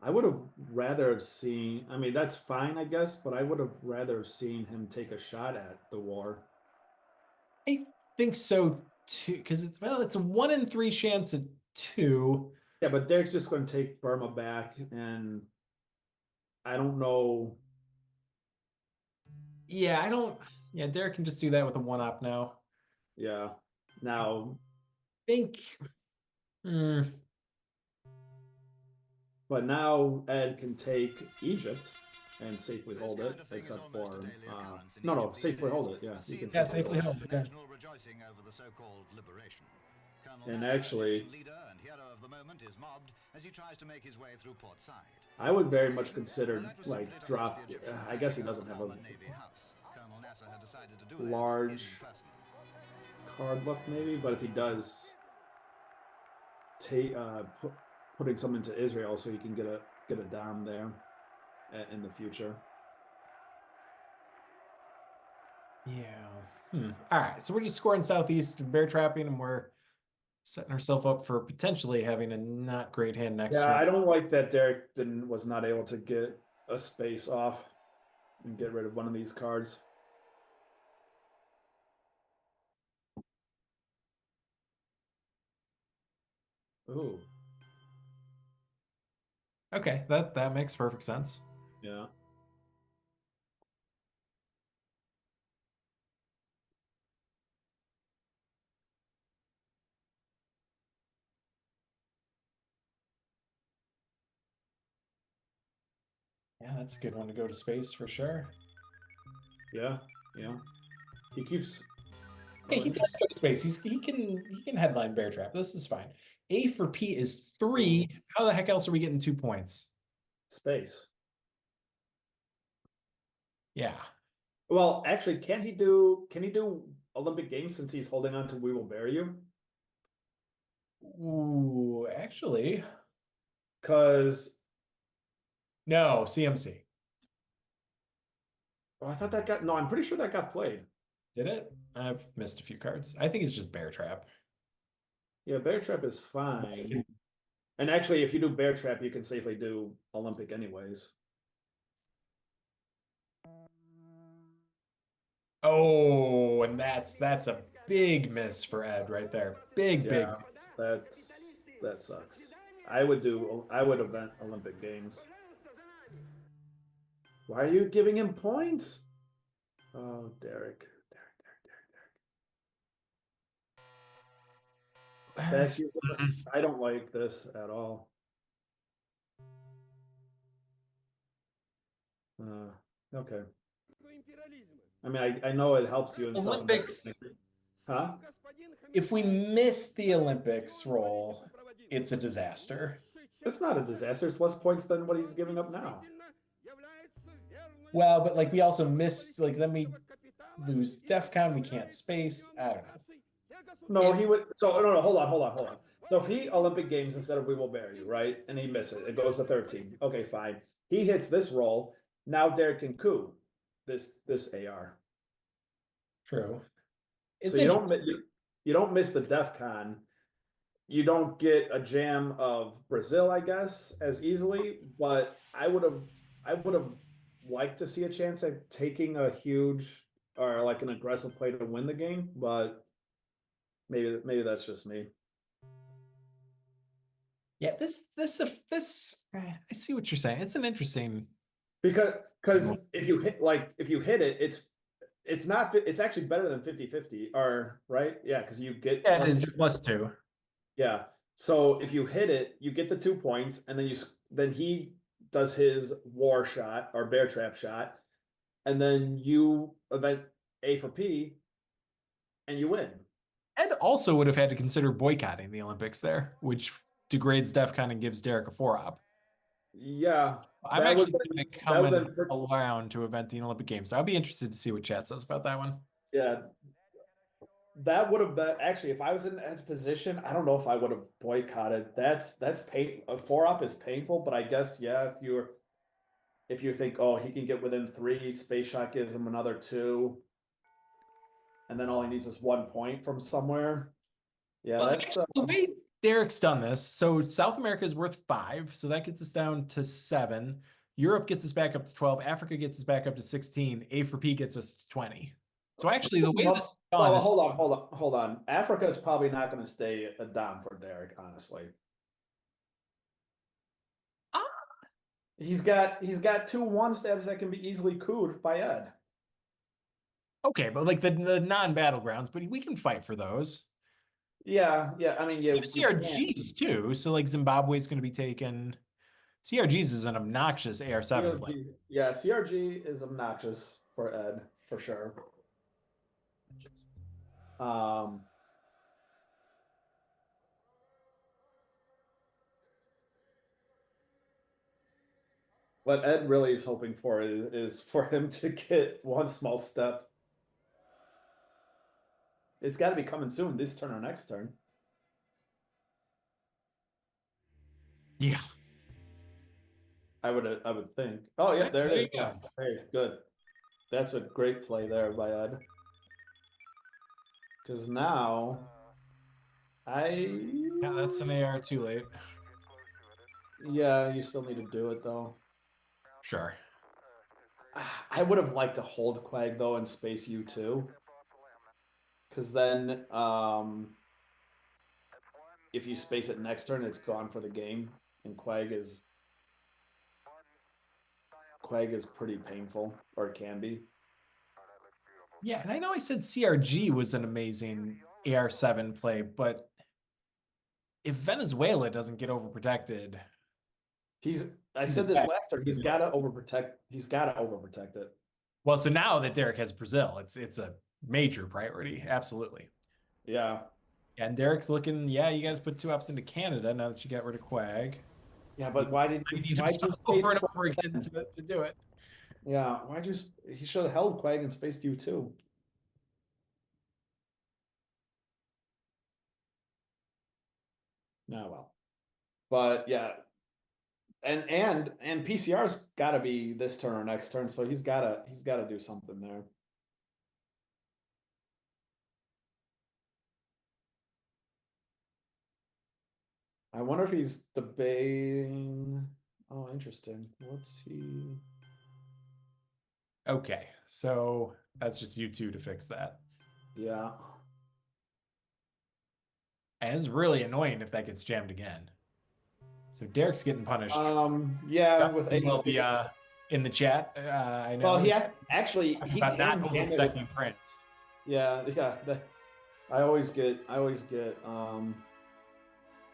I would have rather have seen, I mean, that's fine, I guess, but I would have rather have seen him take a shot at the war. I think so too, because it's a 1 in 3 chance at 2. Yeah, but Derek's just going to take Burma back, and I don't know. Yeah, I don't. Yeah, Derek can just do that with a 1-op now. Yeah. Now, Think. but now Ed can take Egypt and safely hold it, except for no, safely hold it. Yeah, you can Safely hold it. Yeah. And actually, I would very much consider like drop. I guess he doesn't have a large card left, maybe, but if he does, take putting some into Israel so he can get a dom there in the future. Yeah. All right. So we're just scoring southeast bear trapping, and we're setting ourselves up for potentially having a not great hand next turn. Yeah, I don't like that Derek was not able to get a space off and get rid of one of these cards. Ooh. Okay, that makes perfect sense. Yeah. Yeah, that's a good one to go to space for sure. Yeah, yeah. He keeps. Okay, he does go to space. He can headline bear trap. This is fine. A for P is 3. How the heck else are we getting 2 points? Space. Yeah. Well, actually, can he do Olympic Games since he's holding on to We Will Bury You? Ooh, actually. Because No, CMC. oh, I thought that got no, I'm pretty sure that got played. Did it? I've missed a few cards. I think it's just bear trap. Yeah, Bear Trap is fine. And actually, if you do Bear Trap, you can safely do Olympic anyways. Oh, and that's a big miss for Ed right there. Big Yeah, miss. that sucks. I would event Olympic Games. Why are you giving him points? Oh, Derek. Thank you. I don't like this at all. Okay. I mean, I know it helps you in South America. Olympics. Huh? If we miss the Olympics role, it's a disaster. It's not a disaster. It's less points than what he's giving up now. Well, but like we also missed, like then we lose DEF CON, we can't space. I don't know. No, he would. So no, hold on. So if he Olympic Games instead of We Will Bear You, right? And he misses it, it goes to 13. Okay, fine. He hits this roll. Now Derek can coup this AR. True. So you don't miss the DEF CON. You don't get a jam of Brazil, I guess, as easily. But I would have liked to see a chance at taking a huge or like an aggressive play to win the game, but maybe that's just me. Yeah, I see what you're saying. It's an interesting Because if you hit it, it's actually better than 50-50 or right? Yeah, because you get yeah, it is +2. Yeah. So if you hit it, you get the 2 points, and then he does his war shot or bear trap shot, and then you event A for P, and you win. Ed also would have had to consider boycotting the Olympics there, which degrades DEF CON and gives Derek a 4-op. Yeah, I'm actually going to come around to event the Olympic Games, so I'll be interested to see what chat says about that one. Yeah, that would have been actually if I was in Ed's position. I don't know if I would have boycotted. That's pain. A 4-op is painful, but I guess yeah, if you think, oh, he can get within 3, space shot gives him another 2, and then all he needs is 1 point from somewhere. Yeah, Well, that's the way Derek's done this. So South America is worth 5, so that gets us down to 7. Europe gets us back up to 12. Africa gets us back up to 16. A for P gets us to 20. So actually, the way this is done well, is hold on. Africa is probably not going to stay a dom for Derek, honestly. He's got 2 1-stabs that can be easily cooed by Ed. okay, but like the non-battlegrounds, but we can fight for those. Yeah. I mean, you have CRGs too, so like Zimbabwe is going to be taken. CRGs is an obnoxious AR7 play. Yeah, CRG is obnoxious for Ed for sure. What Ed really is hoping for is for him to get 1 small step. It's got to be coming soon, this turn or next turn. Yeah. I would think. Oh, yeah, there it is. Yeah. Hey, good. That's a great play there by Ed. Because now Yeah, that's an AR too late. Yeah, you still need to do it though. Sure. I would have liked to hold Quag though and space you too. Because then if you space it next turn, it's gone for the game. And Quag is pretty painful, or it can be. Yeah, and I know I said CRG was an amazing AR7 play, but if Venezuela doesn't get overprotected, I said this last turn, he's gotta overprotect it. Well, so now that Derek has Brazil, it's a major priority. Absolutely. Yeah. And Derek's looking, yeah, you guys put 2 ups into Canada now that you got rid of Quag. Yeah, but why did you over and over again to do it? Yeah, he should have held Quag and spaced you too. No, well. But yeah. And PCR's gotta be this turn or next turn, so he's gotta do something there. I wonder if he's debating. Oh, interesting. Let's see. Okay, so That's just you two to fix that. Yeah. And it's really annoying if that gets jammed again. So Derek's getting punished. Yeah, with A will be in the chat. I know. Well, actually he about can not jam it with, overspecking Prince. yeah. I always get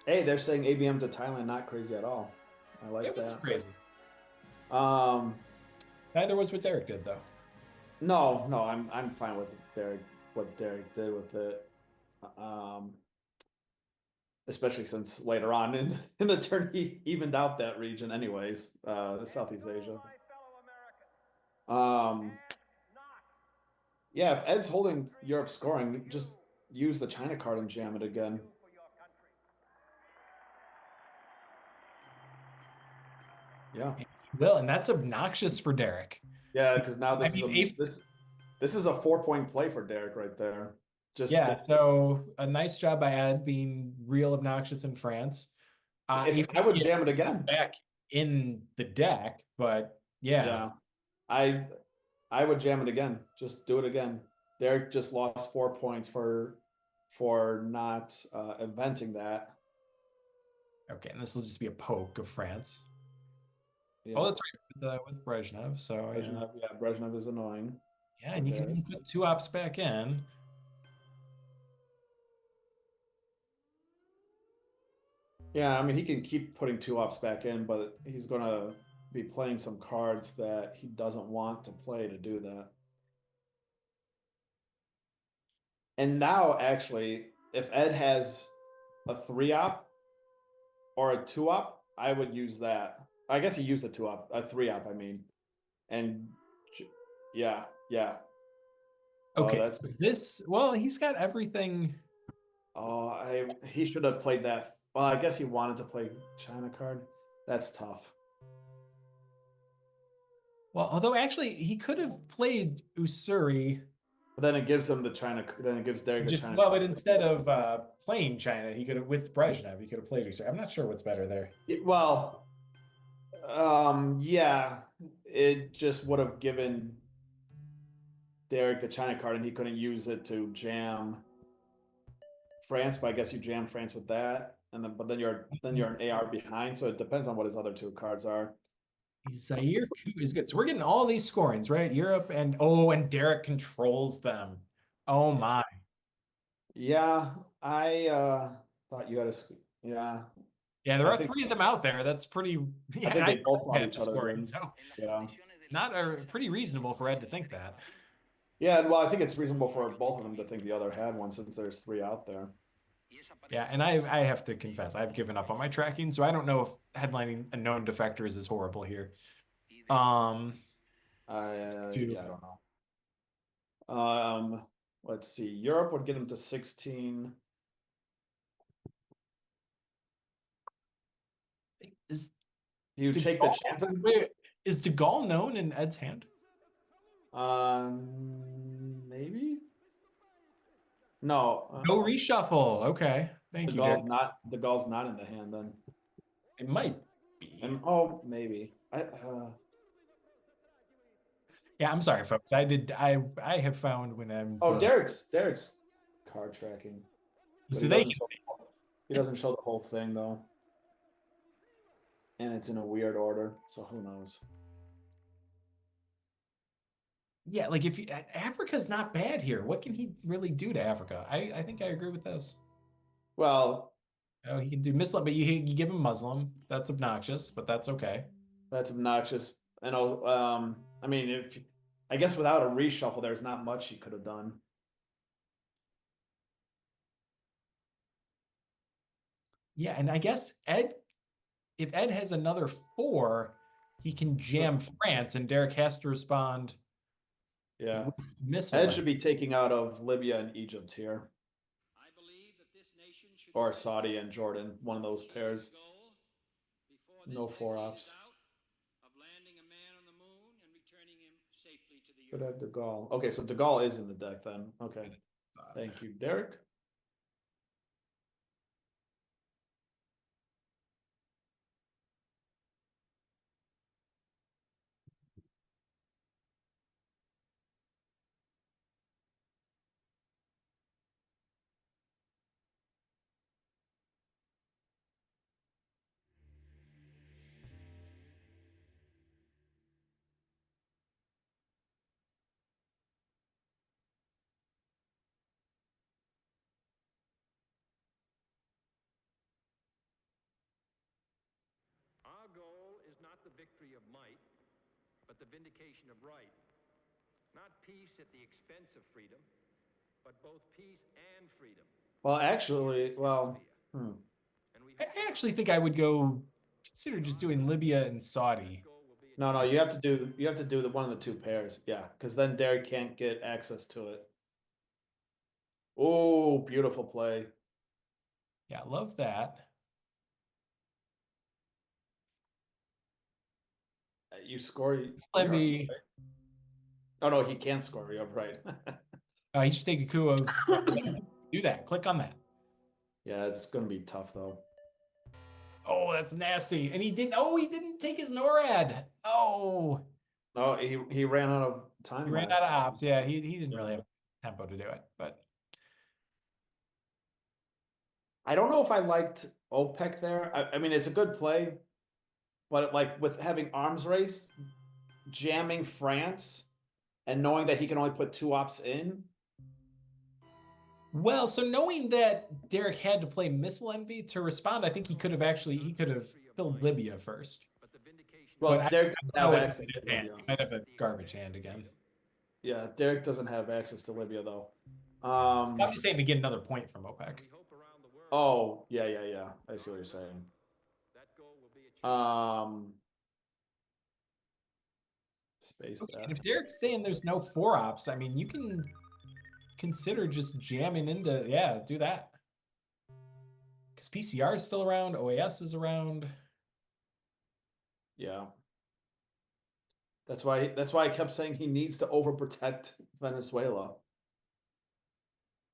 hey, they're saying ABM to Thailand, not crazy at all. I like It that. was crazy. Neither was what Derek did, though. No, I'm fine with what Derek did with it. Especially since later on in the turn he evened out that region anyways, Southeast Asia. Yeah, if Ed's holding Europe scoring, just use the China card and jam it again. Yeah. Well, and that's obnoxious for Derek. Yeah, because now this is a 4-point play for Derek right there. So a nice job by Ed being real obnoxious in France. If I would jam it again back in the deck, but yeah. I would jam it again. Just do it again. Derek just lost 4 points for not inventing that. Okay, and this will just be a poke of France. Yeah. Oh, that's right, with Brezhnev. So Brezhnev is annoying. Yeah, and you can put 2 ops back in. Yeah, I mean he can keep putting 2 ops back in, but he's gonna be playing some cards that he doesn't want to play to do that. And now, actually, if Ed has a 3-op or a 2-op, I would use that. I guess he used a 2-op, a 3-op, I mean. And yeah. Okay, well, he's got everything. He should have played that. Well, I guess he wanted to play China card. That's tough. Well, although actually he could have played Usuri. But then it gives him the China. Then it gives Derek the China. Well, but instead of playing China, he could have with Brezhnev. He could have played Usuri. I'm not sure what's better there. Well, yeah, it just would have given Derek the China card, and he couldn't use it to jam France. But I guess you jam France with that, and then you're an AR behind. So it depends on what his other 2 cards are. Zaire is good. So we're getting all these scorings, right? Europe and Derek controls them. Oh my. Yeah, I thought you had a Yeah, there are 3 of them out there. That's pretty. Yeah, I think they both want each other scoring, so yeah, not pretty reasonable for Ed to think that. Yeah, well, I think it's reasonable for both of them to think the other had one since there's 3 out there. Yeah, and I have to confess, I've given up on my tracking, so I don't know if headlining a known defectors is horrible here. I don't know. Let's see. Europe would get him to 16. Do you take the chance? Wait, is De Gaulle known in Ed's hand? Maybe. No. No reshuffle. Okay. Thank you, Derek. The Gaul's not in the hand then. It might be. Maybe. Yeah, I'm sorry, folks. I have found when I'm. Derek's card tracking. So he doesn't show the whole thing though, and it's in a weird order. So who knows? Yeah, like if Africa's not bad here, what can he really do to Africa? I think I agree with this. Well, he can do Muslim, but you give him Muslim. That's obnoxious, but that's okay. That's obnoxious. And I mean, I guess without a reshuffle, there's not much he could have done. Yeah, and I guess if Ed has another 4, he can jam France, and Derek has to respond. Yeah, Ed should be taking out of Libya and Egypt here, or Saudi and Jordan, one of those pairs. No 4 ops. Could have De Gaulle. Okay, so De Gaulle is in the deck then. Okay, thank you, Derek. not the victory of might, but the vindication of right. Not peace at the expense of freedom, but both peace and freedom. Well, actually, I actually think I would consider just doing Libya and Saudi. no, you have to do the one of the two pairs, yeah, because then Derek can't get access to it. Oh, beautiful play. Yeah, I love that. You score. Let me. Right. Oh no, he can't score. You're right. He should take a coup of. Do that. Click on that. Yeah, it's gonna be tough though. Oh, that's nasty. And he didn't. Oh, he didn't take his NORAD. Oh. No, he ran out of time. He ran out of ops. Yeah, he didn't really have tempo to do it, but. I don't know if I liked OPEC there. I mean, it's a good play, but like with having arms race, jamming France, and knowing that he can only put 2 ops in. Well, so knowing that Derek had to play Missile Envy to respond, I think he could have filled Libya first. Well, but Derek doesn't have access to Libya. Libya. Might have a garbage hand again. Yeah, Derek doesn't have access to Libya though. I'm just saying to get another point from OPEC. Oh, yeah. I see what you're saying. Space Okay, that. if Derek's saying there's no 4 ops, I mean, you can consider just jamming into, do that. Because PCR is still around, OAS is around. Yeah. That's why I kept saying he needs to overprotect Venezuela.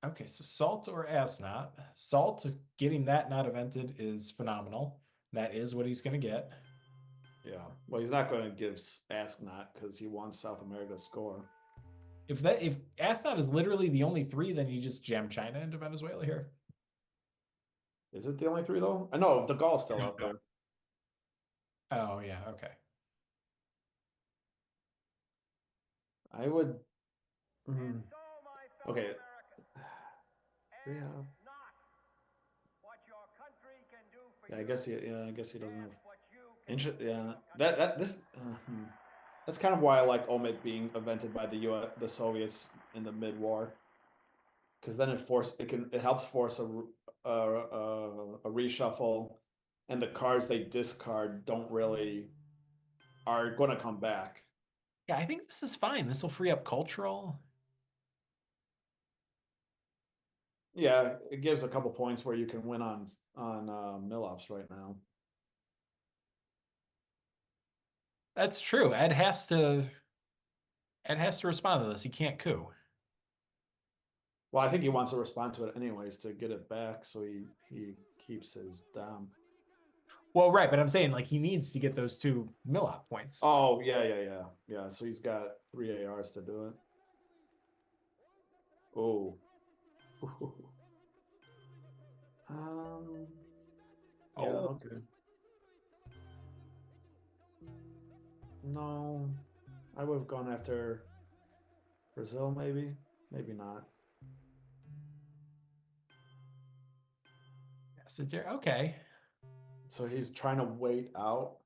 Okay, so Salt or Asnot. Salt is getting that not evented is phenomenal. That is what he's going to get. Yeah. Well, he's not going to give Asnot because he wants South America to score. If Asnot is literally the only 3, then you just jam China into Venezuela here. Is it the only 3 though? I know De Gaulle's still out there. Oh yeah, okay. I would. Okay. Yeah, I guess he doesn't have. Yeah, that's kind of why I like Omid being invented by the Soviets in the mid-war, because then it helps force a reshuffle, and the cards they discard are going to come back. Yeah, I think this is fine. This will free up cultural. Yeah, it gives a couple points where you can win on Milops right now. That's true. Ed has to respond to this. He can't coup. Well, I think he wants to respond to it anyways to get it back, so he keeps his dam. Well, right, but I'm saying like he needs to get those 2 Milop points. Oh yeah. So he's got 3 ARs to do it. Oh. Yeah, okay. No, I would have gone after Brazil, maybe not. So okay. So he's trying to wait out.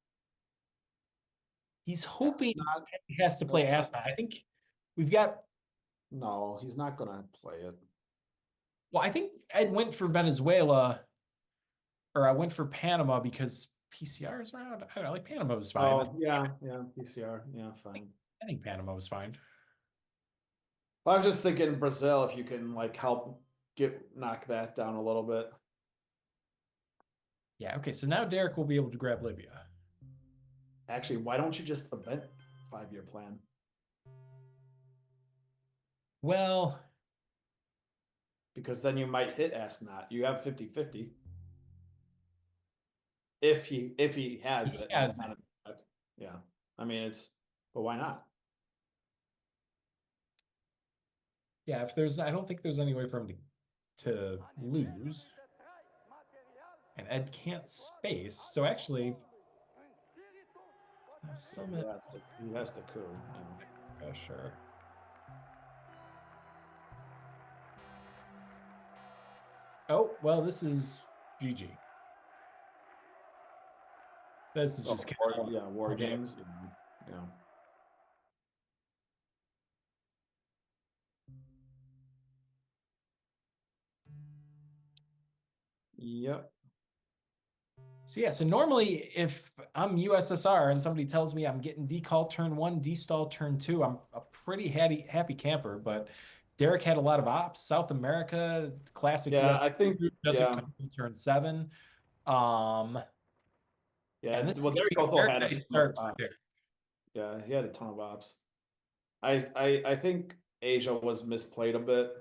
He's hoping he has to play Asnot. I think we've got. No, he's not gonna play it. Well, I think Ed went for Venezuela, or I went for Panama because PCR is around. I don't know, like Panama was fine. Oh, yeah, PCR, yeah, fine. I think Panama was fine. I was just thinking Brazil, if you can like help knock that down a little bit. Yeah, okay, so now Derek will be able to grab Libya. Actually, why don't you just event 5-year plan? Well, because then you might hit Asnot. You have 50-50. If he has it. Yeah. I mean, but why not? Yeah, I don't think there's any way for him to lose. And Ed can't space, so actually summit. He has to coup. Yeah, sure. Oh, well, this is GG. This is just war games. Yeah. Yep. So yeah, so normally if I'm USSR and somebody tells me I'm getting decall turn 1, destall turn 2, I'm a pretty happy camper. But Derek had a lot of ops. South America, classic Yeah, US I think doesn't come to turn 7. Yeah, and this well, is Derek gonna be also a very had a nice ton start of for ops. Derek. Yeah, he had a ton of ops. I think Asia was misplayed a bit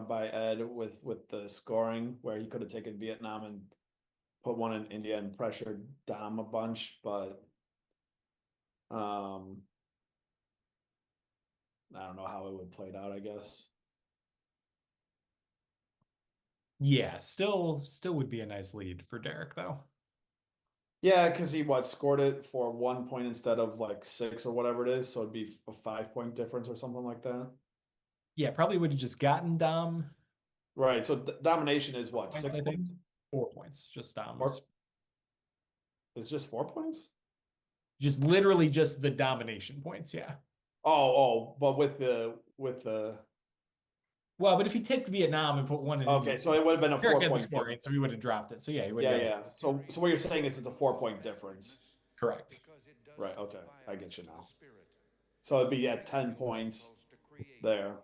by Ed with the scoring, where he could have taken Vietnam and put one in India and pressured Dom a bunch, but I don't know how it would played out, I guess. Yeah, still would be a nice lead for Derek though. Yeah, because he scored it for 1 point instead of like 6 or whatever it is, so it'd be a 5-point difference or something like that. Yeah, probably would have just gotten Dom. Right, so domination is what, 6 I think. points? 4 points, just Dom's. It's just 4 points? Just literally just the domination points, yeah. But with the well, but if he tipped Vietnam and put one in India, so it would have been a 4-point scoring, so he would have dropped it. So yeah, he would have. have. Yeah. So what you're saying is it's a 4-point difference. Correct. Right. Okay, I get you now. So it'd be at 10 points there.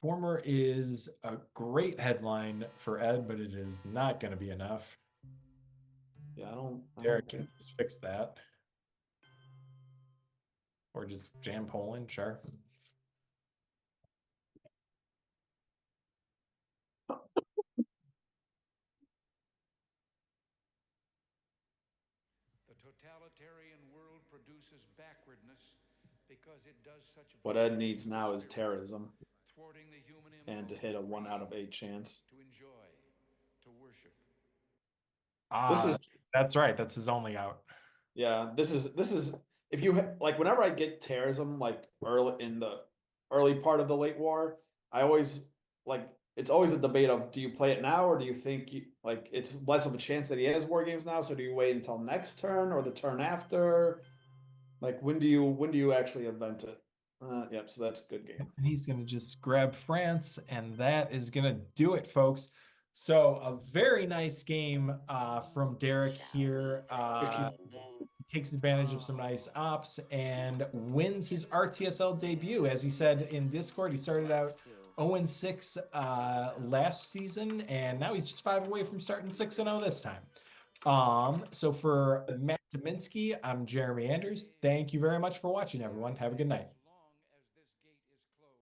Former is a great headline for Ed, but it is not going to be enough. Yeah, I don't can fix that. Or just jam Poland, sure. The totalitarian world produces backwardness because it does such. What Ed needs now is terrorism, and to hit a 1 out of 8 chance. To enjoy, to worship. That's right. That's his only out. Yeah, this is if you like, whenever I get terrorism like early part of the late war, I always it's always a debate of, do you play it now or do you think it's less of a chance that he has war games now, so do you wait until next turn or the turn after? Like, when do you actually event it? Yep, so that's a good game. And he's going to just grab France, and that is going to do it, folks. So a very nice game from Derek here. He takes advantage of some nice ops and wins his RTSL debut. As he said in Discord, he started out 0-6 last season, and now he's just 5 away from starting 6-0 this time. So for Matt Dominski, I'm Jeremy Anders. Thank you very much for watching, everyone. Have a good night.